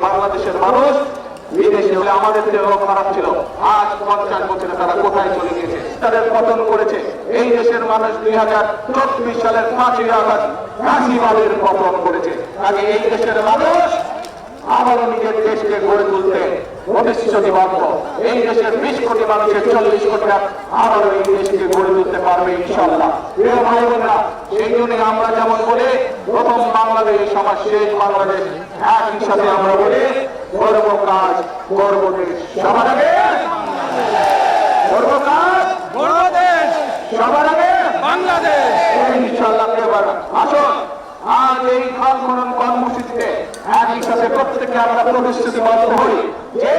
বাংলাদেশের মানুষ বিদেশে হলে আমাদের দেহ খারাপ ছিল, আজ 50 বছরে তারা কোথায় চলে গিয়েছে, তাদের পতন করেছে। এই দেশের মানুষ 2024 সালের 5ই আগস্ট ফাঁসিবাদের পতন করেছে। আগে এই দেশের মানুষ আবারও নিজের দেশকে গড়ে তুলতে প্রতিশ্রুতিবদ্ধ। এই দেশের 20 কোটি মানুষের 40 কোটি আবারও এই দেশকে গড়ে তুলতে পারবে ইনশাআল্লাহ। প্রিয় ভাই বোনেরা, সেই জন্য আমরা যেমন বলি প্রথম বাংলাদেশ সমাজ শেষ বাংলাদেশ, একই সাথে আমরা বলি গর্ব কাজ গর্ব দেশ। সবার আগে গর্ব কাজ গর্ব দেশ, সবার আগে বাংলাদেশ ইনশাআল্লাহ। এবার আসুন আজ এই খাল খনন কর্মসূচিতে একই সাথে প্রত্যেকে আমরা প্রতিশ্রুতিবদ্ধ হই যে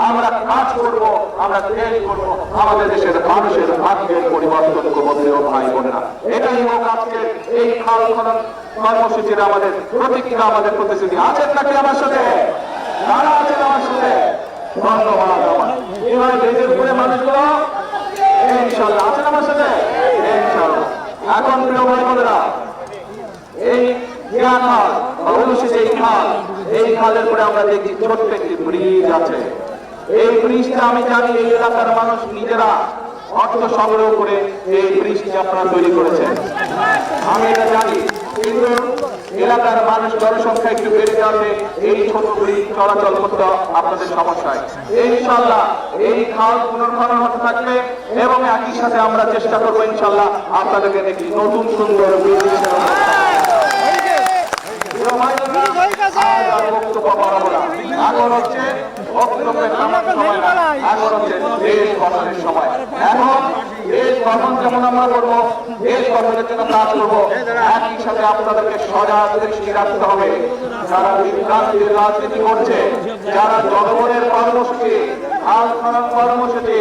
আমরা কাজ করব, আমরা দেশ করব, আমাদের দেশের মানুষের ভাগ্যের পরিবর্তন করবো। প্রিয় ভাই বোনেরা, এটাই হোক আজকে এই খাল খনন কর্মসূচির আমাদের প্রতিজ্ঞা, আমাদের প্রতিশ্রুতি। আছেন নাকি আমার সাথে? কারা আছেন আমার সাথে? ধন্যবাদ। আমার এবার দেশের উপরে মানুষগুলো ইনশাআল্লাহ আছেন আমার সাথে ইনশাআল্লাহ। এখন প্রিয় ভাই বোনেরা, এই খাল এই খালের পরে আমরা দেখি ছোট্ট একটি ব্রিজ আছে। এই ব্রিজটা আমি জানি এই এলাকার মানুষ নিজেরা অর্থ সংগ্রহ করে এই ব্রিজটি আপনারা তৈরি করেছেন, আমি এটা জানি। কিন্তু এলাকার মানুষ জনসংখ্যা একটু বেড়ে যাবে, এই ছোট ব্রিজ চলাচল করতে আপনাদের সমস্যায়। ইনশাআল্লাহ এই খাল পুনর্খনন হতে থাকবে এবং একই সাথে আমরা চেষ্টা করবো ইনশাআল্লাহ আপনাদেরকে একটি নতুন সুন্দর ব্রিজ এখন হচ্ছে বক্তব্যের সময় না, এখন হচ্ছে দেশ গঠনের সময়। এখন দেশ গঠন যেমন আমরা করবো, দেশ গঠনের জন্য কাজ করবো, একই সাথে আপনাদেরকে সজাগ দৃষ্টি রাখতে হবে। যারা বিভ্রান্তির রাজনীতি করছে, যারা জনগণের কর্মসূচি, খাল খনন কর্মসূচি,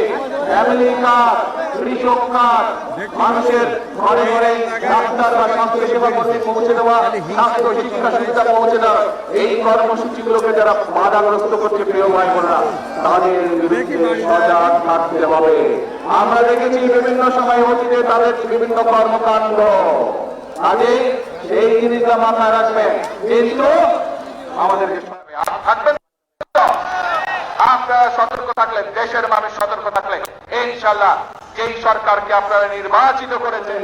ফ্যামিলি কার্ড, কৃষক কার্ড, মানুষের ঘরে ঘরে ডাক্তার বা স্বাস্থ্য সেবা কর্মী পৌঁছে দেওয়া, স্বাস্থ্য শিক্ষা সুবিধা পৌঁছে দেওয়া, এই কর্মসূচিগুলোকে যারা বাধাগ্রস্ত করছে প্রিয় ভাই বোনেরা, তাদের বিরুদ্ধে সজাগ থাকতে হবে। আমরা দেখেছি বিভিন্ন সময় অতীতে তাদের বিভিন্ন কর্মকাণ্ড, আগে সেই জিনিসটা মাথায় রাখবেন। কিন্তু আমাদেরকে থাকবেন, আপনারা সতর্ক থাকলে, দেশের মানুষ সতর্ক থাকলে ইনশাআল্লাহ যেই সরকারকে আপনারা নির্বাচিত করেছেন,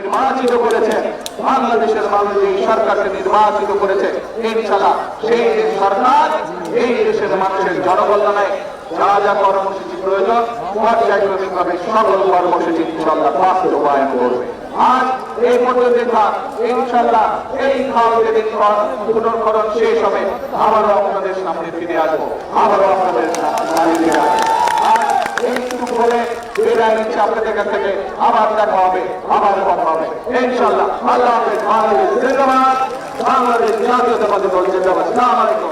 বাংলাদেশের মানুষ এই সরকারকে নির্বাচিত করেছে, ইনশাআল্লাহ সেই সরকার এই দেশের মানুষের জনকল্যাণে যা যা কর্মসূচি প্রয়োজন পর্যায়ক্রমিকভাবে সকল কর্মসূচি ইনশাআল্লাহ বাস্তবায়ন করবে। আজ এই পর্যন্ত ইনশাআল্লাহ এই খাল যেদিন পুনর্খনন শেষ হবে আবারও আপনাদের সামনে ফিরে আসবো, আবারও আপনাদের সামনে ফিরে আসবো। এইটুকু বলে বিদায় নিচ্ছে আপনাদের কাছ থেকে। আবার দেখা হবে, আবার কথা হবে ইনশাআল্লাহ। আল্লাহ হাফেজ। বাংলাদেশ জিন্দাবাদ, বাংলাদেশ জাতীয়তাবাদী দল জিন্দাবাদ। আসসালামু আলাইকুম।